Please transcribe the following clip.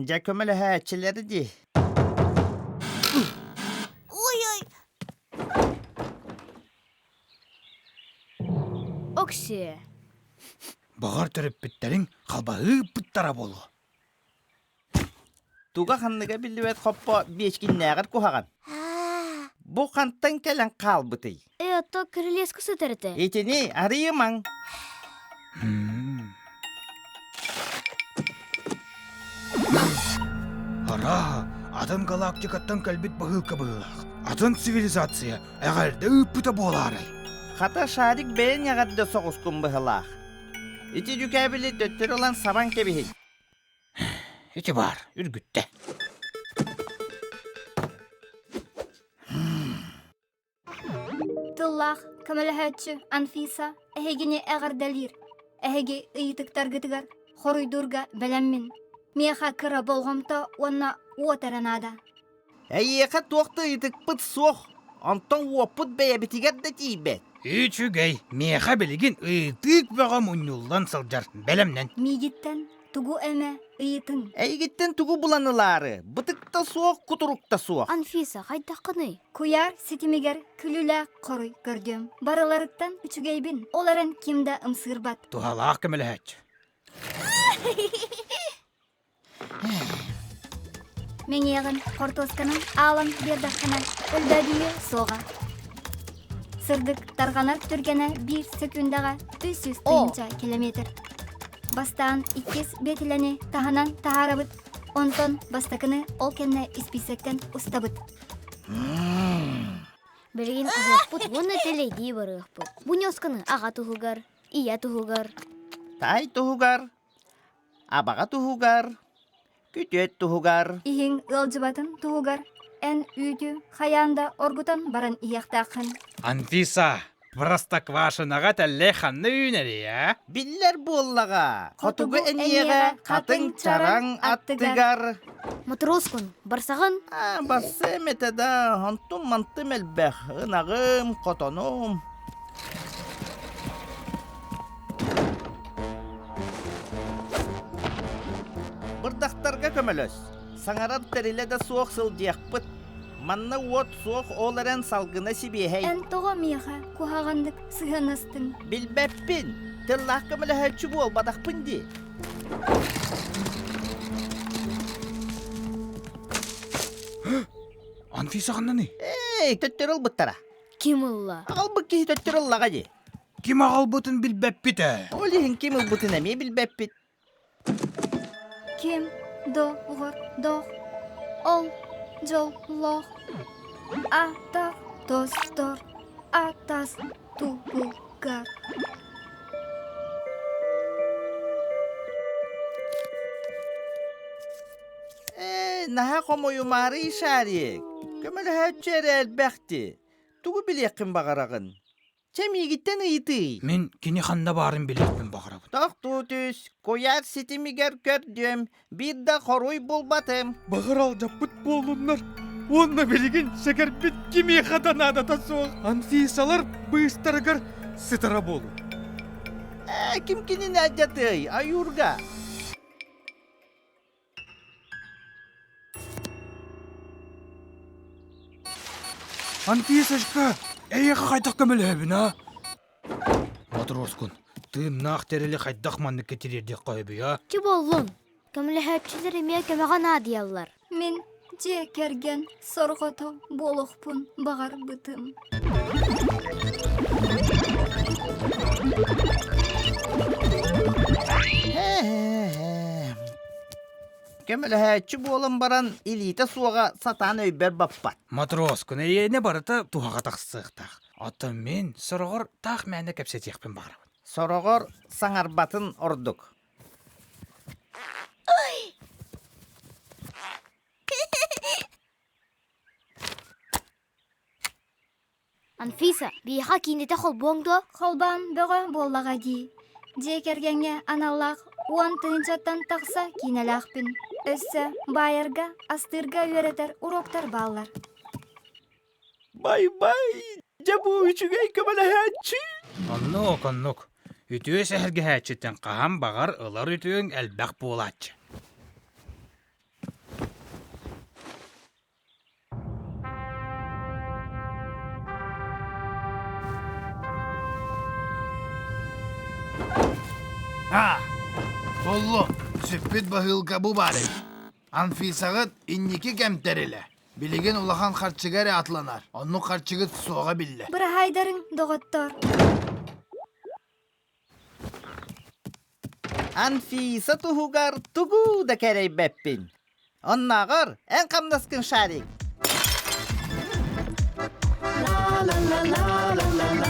ja kömele häçileri di. Ой-ой. Окси. Бағар төрөппүттериң қалбағы пыттара болу. Tuga hanныga billibet hoppa beçkinnäger kuhagan. А, Bu kanttan kelen kalbıtı. Это крылеску сытерте. Etini arıyman. Ара, атын галактикаттан кәлбет бағылка бағылақ. Атын цивилизация әғәрді үппіті болары. Hata şarik beğen yagadda soğuskun bıhılaq. İti cükabili döttür olan saban kebihi. Ете бар, үргітті. Тыллах, камалахатчы, Анфиса, әһегене әғардалир. Әһеге ыйытыктар гытыгар, хоруйдурга бәләммин. Меха кыра болғамта, онна уотаранада. Әйеқа тоқты итік пыт соқ. Антон уопыт бәйе бітігер де тейбет. Үчүгей, меха білеген ыйтык бағам ұнюлдан сылжар, бәлемнен. Мигиттен, тугу әмә, ыйытын. Әйгеттен тугу буlanıları. Бытыкта соқ, кутурукта соқ. Анфиса, қайда қыны? Куяр ситимигер күлүлә коруй көрдüm. Барыларыттан үчүгейбин. Оларын кимда ымсырбат. Тухалақ кәміләтші. Мен ягын кортосканын алын бердаққана өлбәдүйі соға. Сырдык тарғанар түргені 1 секундага 300 тыйынча километр. Бастан 2 бетіләне таханан тахарабыт. Онтон бастакыны ол кенне исписектен устабыт. Білген ағықпыт, оны телейдей барықпыт. Бұнёсканы аға тұғығар, ия тұғығар. Тай тугар. Абаға тугар. Kütöt tuğgar. Иһин ылжыбатын туғығар. Ән үйді хаянда оргутан баран ияқтақын. Анфиса, простоквашынаға тәлі қанны үйнері, я? Biller bollaga. Kotugu Kotugu eniyege eniyege, katın katın çarang çarang attıgar. Матроскун, барсағын? Bası meteda hantum mantım elbэх. Inağım, kotonum. Bırdaktarga kömelös. Sangarar terile de soğuk sılcıyakpıt. Manna uot soğuk oğlaren salgına sibihey. Ән тоға меха кухағандык сығаныстың. Bilbeppin. Tıllah kömele hölçü bol badakpın di. Анфиса қаннаны? Ey, töttürül bıttara. Кимылла. Al bıkkı töttürül laga di. Кем ағал бұтын білбәп біті? Olihin kimil bıtın emi bilbeppit. Кем до ғыр доқ. Ол жол лоқ. Атақ достор. Атас туғығар. Naha komoyu mari işarik. Kömele hölçeri elbekti. Tugu bil yakın bagaragın. Çemi gitten iyiti. Мен кені қанда барын білеппін бағырабын. Tok tutüs. Koyar sitimiger kördüm. Bir de koruy bulbatım. Бағыр ал жаппыт болуннар. Онна білеген шәкәрпет кеме қаданада тасуық. Анфисалар бұйыстарығар сытара болу. Kim kinin acatı? Ayurga. Анфисашка, әйеға қайдақ көмілі а? Матроскун, тымнақ тәрелі қайдақ манны кетерерде қойбы, а? Чи боллун? Көміліхәтчілері ме көмеған адиялар. Мен же керген сорғото болохпун бағар бытым. Kömele hölçü bolun baran ilite suaga satan öyber bappat. Матроскун, әйене барыта туғаға тақсықтақ. Аты мен сұрғыр тақ мәні кәпсет еқпен бағырабын. Sorogor sangarbatın orduk. Анфиса, бейха кейнете қол боңды? Холбан бөғі боллаға ди. Же кергенге аналлақ уан тынчаттан тақса кинелақпин. Өссі байырға астырға өретер уроктар баллар. Bay bay. Jabu üçügey kömele hölçü. Оннук. Үтіе сәхірге хәтчеттен қағам бағар ылар үтіен әлбәқ болатшы. Ha, bollu, süppüt bahılka bu bari. Anfisağıt inniki kemterile. Bilgin ulahan karçıgare atlanar. Onu karçıgıt soğa bille. Bir haydarın doğuttor. Anfisa tuhugar tugu da kerey beppin. Onnagar en kamdaskın şarik. La la la la la la